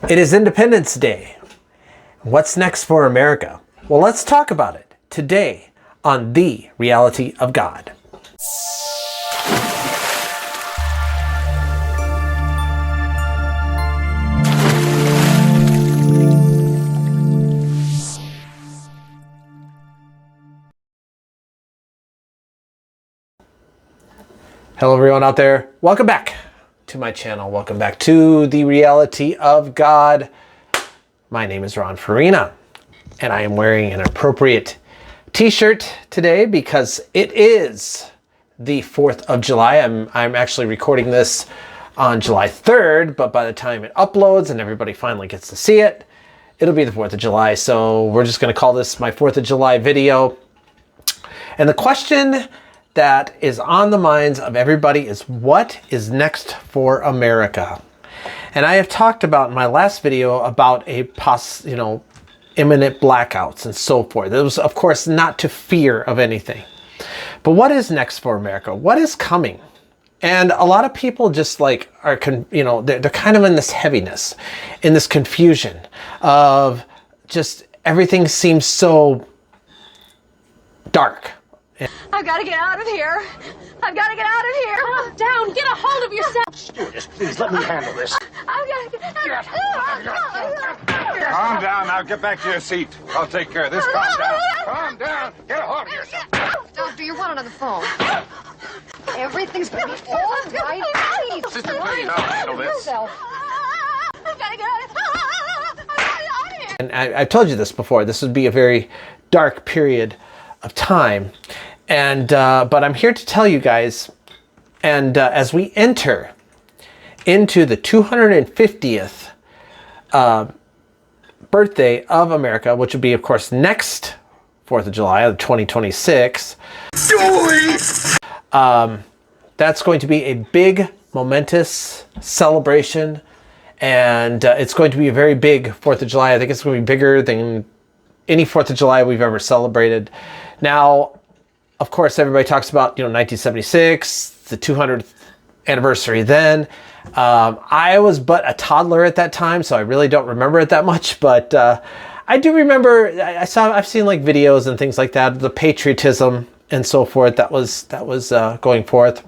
It is Independence Day. What's next for America? Well, let's talk about it today on The Reality of God. Hello everyone out there. Welcome back to my channel. Welcome back to The Reality of God. My name is Ron Farina, and I am wearing an appropriate t-shirt today because it is the 4th of July. I'm actually recording this on July 3rd, but by the time it uploads and everybody finally gets to see it, it'll be the 4th of July. So we're just going to call this my 4th of July video. And the question that is on the minds of everybody is, what is next for America? And I have talked about in my last video about imminent blackouts and so forth. It was, of course, not to fear of anything. But what is next for America? What is coming? And a lot of people just like are, they're kind of in this heaviness, in this confusion of just everything seems so dark. I've got to get out of here. I've got to get out of here. Calm down. Get a hold of yourself. Stewardess, please let me handle this. I've got to get Calm down. Now get back to your seat. I'll take care of this. Calm down. Calm down. Get a hold of yourself. Doctor, you're one on the phone. Everything's going to be all right. Please. Sister, please, I'll handle this. I've got to get out of here. And I've told you this before. This would be a very dark period of time. And but I'm here to tell you guys, and as we enter into the 250th birthday of America, which will be, of course, next 4th of July of 2026, that's going to be a big, momentous celebration, and it's going to be a very big 4th of July. I think it's going to be bigger than any 4th of July we've ever celebrated. Now, of course, everybody talks about, 1976, the 200th anniversary then. I was but a toddler at that time, so I really don't remember it that much. But I do remember, I've seen like videos and things like that, the patriotism and so forth that was going forth.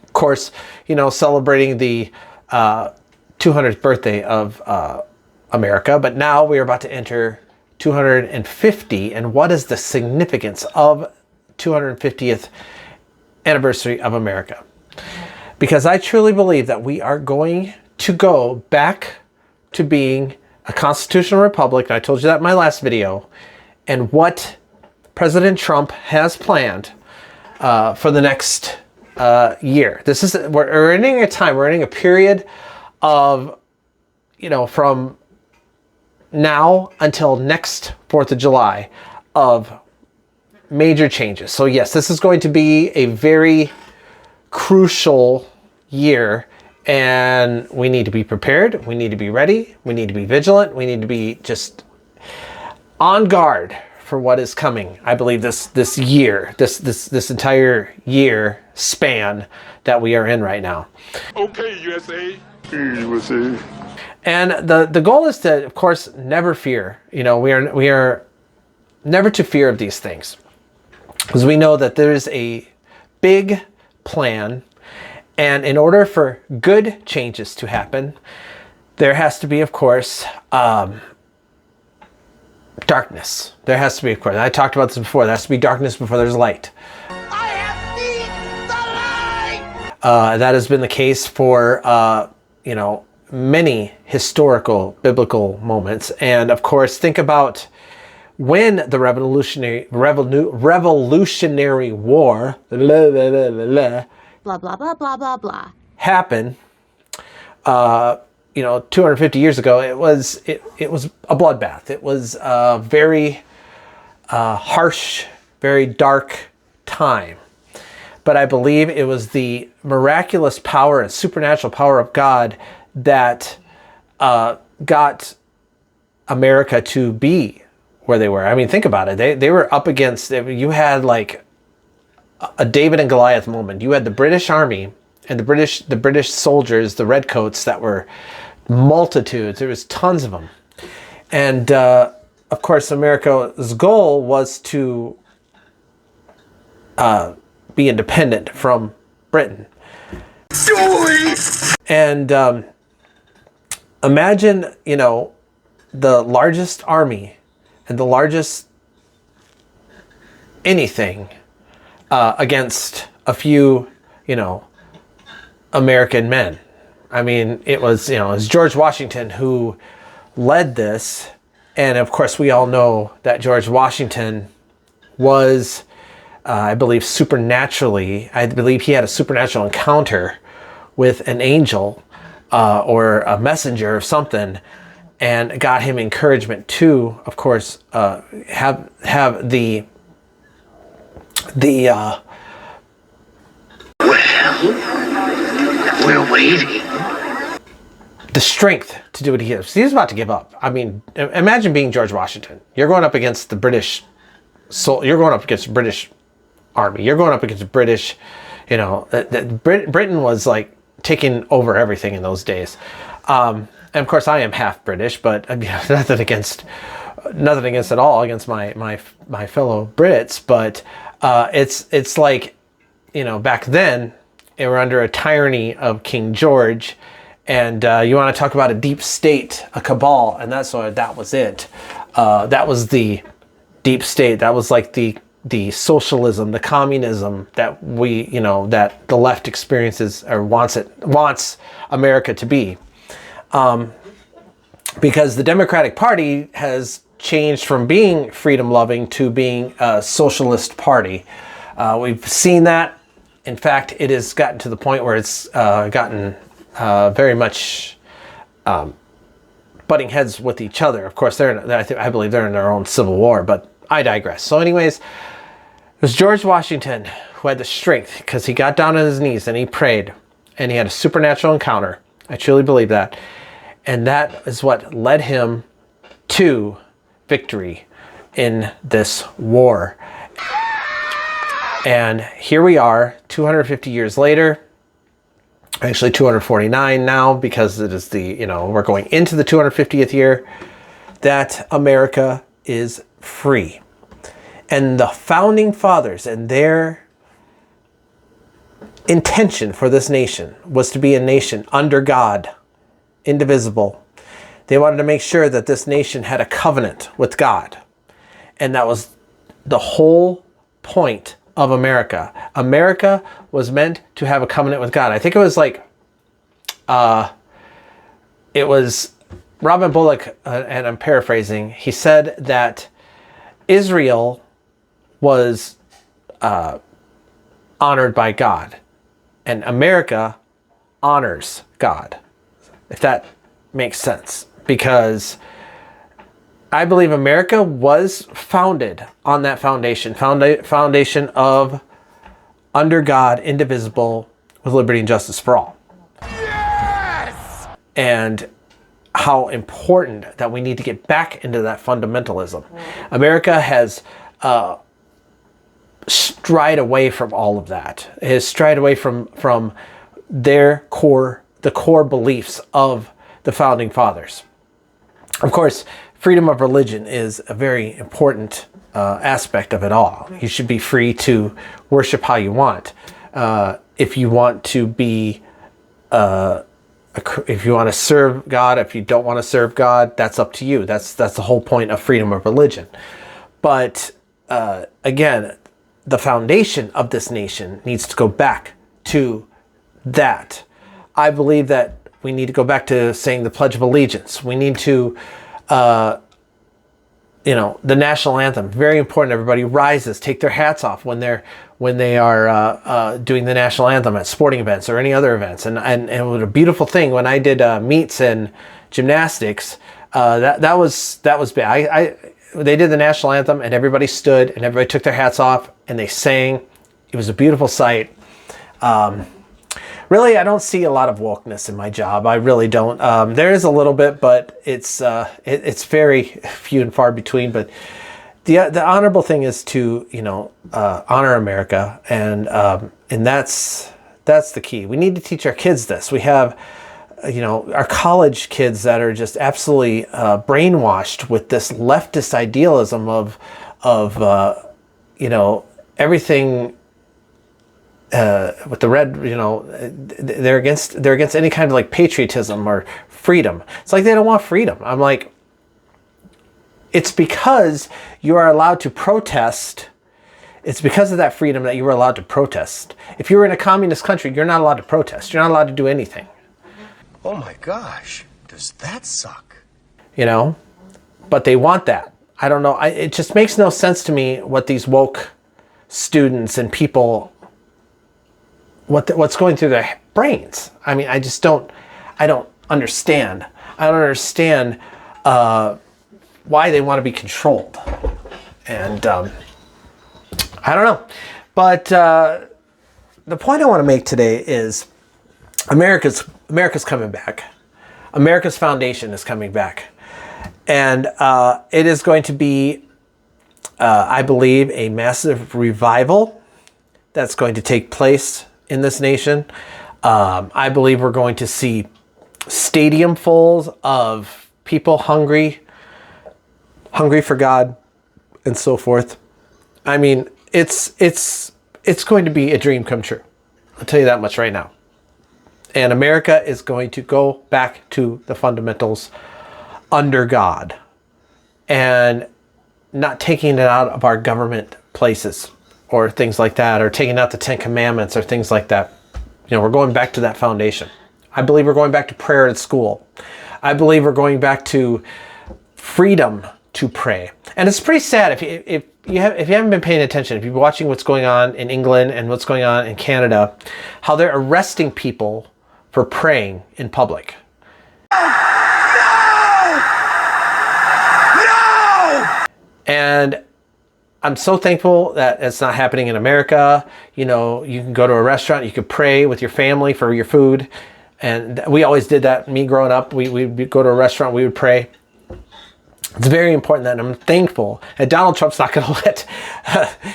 Of course, celebrating the 200th birthday of America. But now we are about to enter 250, and what is the significance of 250th anniversary of America? Because I truly believe that we are going to go back to being a constitutional republic. And I told you that in my last video. And what President Trump has planned for the next year. We're entering a time, we're entering a period of, from now until next 4th of July of major changes. So yes, this is going to be a very crucial year, and we need to be prepared. We need to be ready. We need to be vigilant. We need to be just on guard for what is coming. I believe this year, this entire year span that we are in right now. Okay, USA. USA. And the goal is to, of course, never fear. We are never to fear of these things, because we know that there is a big plan, and in order for good changes to happen, there has to be, of course, darkness. There has to be, of course. I talked about this before. There has to be darkness before there's light. I have seen the light! That has been the case for many historical biblical moments. And of course, think about when the Revolutionary War Blah, blah, blah, blah, blah, blah. happened 250 years ago. It was a bloodbath. It was a very harsh, very dark time. But I believe it was the miraculous power and supernatural power of God that got America to be where they were. I mean, think about it. They were up against, you had like a David and Goliath moment. You had the British Army and the British soldiers, the redcoats that were multitudes. There was tons of them. And of course, America's goal was to be independent from Britain. And imagine, you know, the largest army and the largest anything against a few, you know, American men. I mean, it was George Washington who led this. And of course, we all know that George Washington was, I believe he had a supernatural encounter with an angel or a messenger or something, and got him encouragement to, of course, have the We're waiting. the strength to do what he is. He was about to give up. I mean, imagine being George Washington. You're going up against the British. You're going up against the British army. You're going up against the British. You know, Britain was like taking over everything in those days. And of course, I am half British, but nothing against at all against my fellow Brits. But it's like, you know, back then they were under a tyranny of King George, and you want to talk about a deep state, a cabal, and that was it. That was the deep state. That was like the socialism, the communism that that the left experiences or wants America to be. Because the Democratic Party has changed from being freedom-loving to being a socialist party. We've seen that. In fact, it has gotten to the point where it's gotten very much butting heads with each other. Of course, I believe they're in their own civil war, but I digress. So anyways, it was George Washington who had the strength, because he got down on his knees and he prayed, and he had a supernatural encounter. I truly believe that. And that is what led him to victory in this war. And here we are, 250 years later, actually 249 now, because it is we're going into the 250th year, that America is free. And the founding fathers and their intention for this nation was to be a nation under God, indivisible. They wanted to make sure that this nation had a covenant with God. And that was the whole point of America. America was meant to have a covenant with God. I think it was it was Robin Bullock, and I'm paraphrasing, he said that Israel was honored by God, and America honors God, if that makes sense. Because I believe America was founded on that foundation of under God, indivisible, with liberty and justice for all. Yes! And how important that we need to get back into that fundamentalism. America has strayed away from all of that. It has strayed away from the core beliefs of the founding fathers. Of course, freedom of religion is a very important aspect of it all. You should be free to worship how you want. If you want to be, if you want to serve God, if you don't want to serve God, that's up to you. That's the whole point of freedom of religion. But again, the foundation of this nation needs to go back to that. I believe that we need to go back to saying the Pledge of Allegiance. We need to, the national anthem, very important. Everybody rises, take their hats off when they are doing the national anthem at sporting events or any other events. And it was a beautiful thing when I did meets and gymnastics. That was bad. They did the national anthem and everybody stood and everybody took their hats off and they sang. It was a beautiful sight. Really, I don't see a lot of wokeness in my job. I really don't. There is a little bit, but it's very few and far between. But the honorable thing is to honor America, and that's the key. We need to teach our kids this. We have our college kids that are just absolutely brainwashed with this leftist idealism of everything with the red, they're against any kind of like patriotism or freedom. It's like they don't want freedom. I'm like, it's because you are allowed to protest. It's because of that freedom that you were allowed to protest. If you were in a communist country, you're not allowed to protest. You're not allowed to do anything. Oh my gosh, does that suck? But they want that. I don't know. It just makes no sense to me what these woke students and people, what's going through their brains. I mean, I don't understand. I don't understand why they want to be controlled. And I don't know. But the point I want to make today is America's coming back. America's foundation is coming back. And it is going to be, I believe, a massive revival that's going to take place in this nation. I believe we're going to see stadium fulls of people hungry for God and so forth. I mean, it's going to be a dream come true. I'll tell you that much right now. And America is going to go back to the fundamentals under God and not taking it out of our government places or things like that, or taking out the 10 Commandments or things like that. We're going back to that foundation. I believe we're going back to prayer at school. I believe we're going back to freedom to pray. And it's pretty sad if you haven't been paying attention, if you're watching what's going on in England and what's going on in Canada, how they're arresting people for praying in public. And I'm so thankful that it's not happening in America. You can go to a restaurant, you could pray with your family for your food. And we always did that. Me growing up, we'd go to a restaurant, we would pray. It's very important that I'm thankful. And Donald Trump's not going to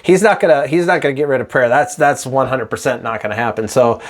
he's not going to get rid of prayer. That's 100% not going to happen. So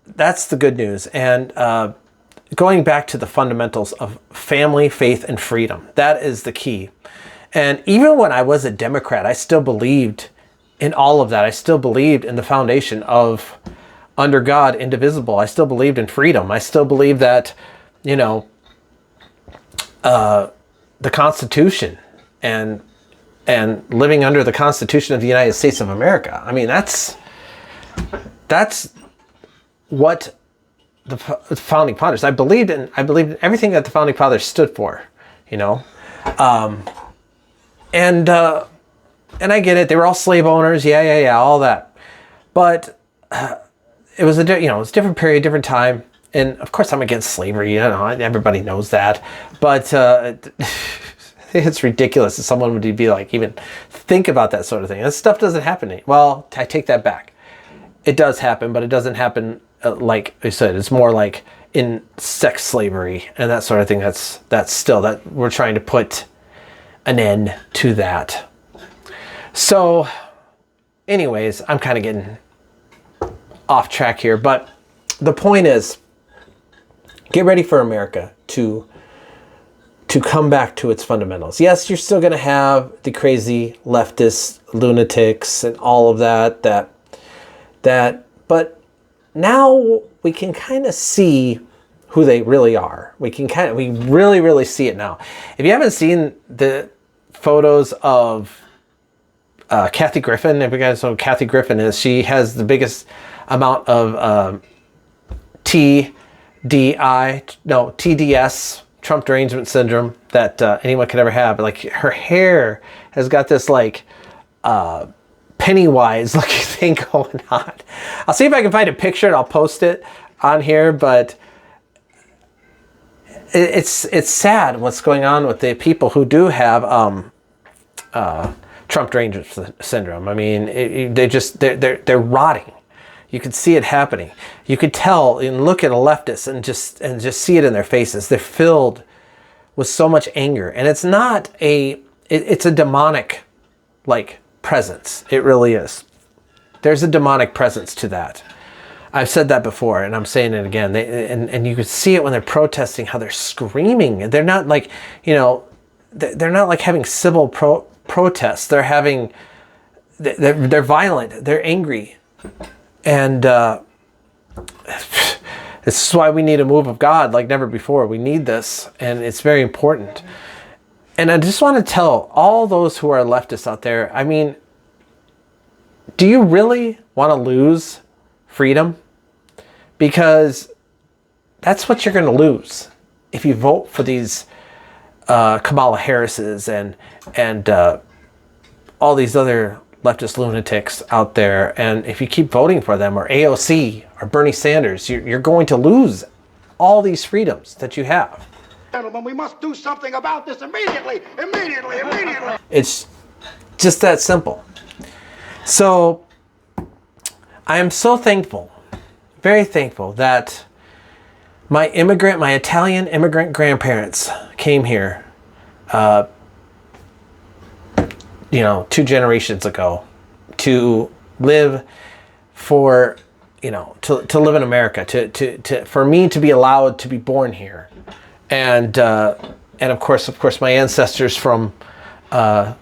that's the good news. And going back to the fundamentals of family, faith, and freedom. That is the key. And even when I was a Democrat, I still believed in all of that. I still believed in the foundation of under God, indivisible. I still believed in freedom. I still believed that, the Constitution and living under the Constitution of the United States of America. I mean, that's what the founding fathers. I believed in everything that the founding fathers stood for. And I get it. They were all slave owners. Yeah, all that. But it was it was a different period, different time. And of course, I'm against slavery. Everybody knows that. But it's ridiculous that someone would be like, even think about that sort of thing. This stuff doesn't happen. Well, I take that back. It does happen, but it doesn't happen like I said. It's more like in sex slavery and that sort of thing. That's still that we're trying to put an end to that. So, anyways, I'm kind of getting off track here, but the point is, get ready for America to come back to its fundamentals. Yes, you're still going to have the crazy leftist lunatics and all of that, but now we can kind of see who they really are. We really see it now. If you haven't seen the photos of Kathy Griffin, if you guys know who Kathy Griffin is, she has the biggest amount of TDS, Trump derangement syndrome, that anyone could ever have. Like, her hair has got this like Pennywise looking thing going on. I'll see if I can find a picture and I'll post it on here, but it's sad what's going on with the people who do have Trump derangement syndrome. I mean, they're rotting. You could see it happening. You could tell and look at a leftist and just see it in their faces. They're filled with so much anger, and it's not it's a demonic presence. It really is. There's a demonic presence to that. I've said that before, and I'm saying it again. And you could see it when they're protesting, how they're screaming. They're not like, they're not like having civil protests. They're having, they're violent. They're angry. And this is why we need a move of God like never before. We need this, and it's very important. And I just want to tell all those who are leftists out there, I mean, do you really want to lose freedom? Because that's what you're going to lose if you vote for these Kamala Harrises and all these other leftist lunatics out there. And if you keep voting for them, or AOC or Bernie Sanders, you're going to lose all these freedoms that you have. Gentlemen, we must do something about this immediately. It's just that simple. So I am so thankful, very thankful, that my Italian immigrant grandparents came here, 2 generations ago, to live for, to live in America, for me to be allowed to be born here, and of course my ancestors from my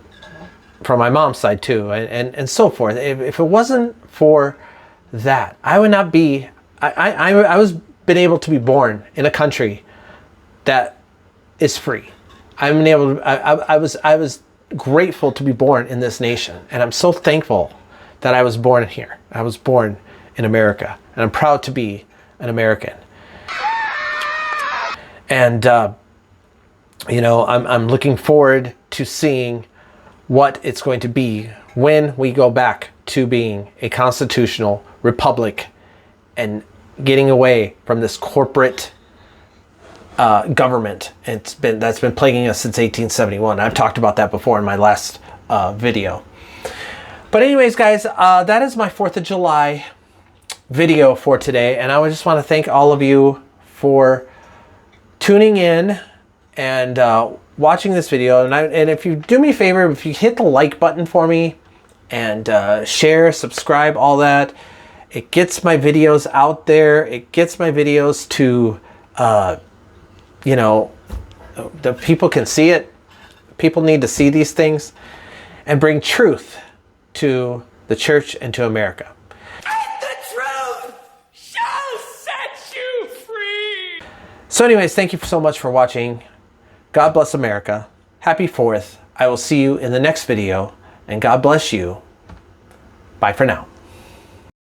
mom's side too, and so forth. If it wasn't for that, I would not be. I was been able to be born in a country that is free. I've been able to, I was grateful to be born in this nation, and I'm so thankful that I was born here. I was born in America, and I'm proud to be an American. And I'm looking forward to seeing what it's going to be when we go back to being a constitutional republic and getting away from this corporate government. That's been plaguing us since 1871. I've talked about that before in my last video. But anyways, guys, that is my 4th of July video for today, and I just want to thank all of you for tuning in and watching this video. And if you do me a favor, if you hit the like button for me and share, subscribe, all that, it gets my videos out there. It gets my videos to, the people can see it. People need to see these things and bring truth to the church and to America. The truth shall set you free. So anyways, thank you so much for watching. God bless America. Happy 4th. I will see you in the next video, and God bless you. Bye for now.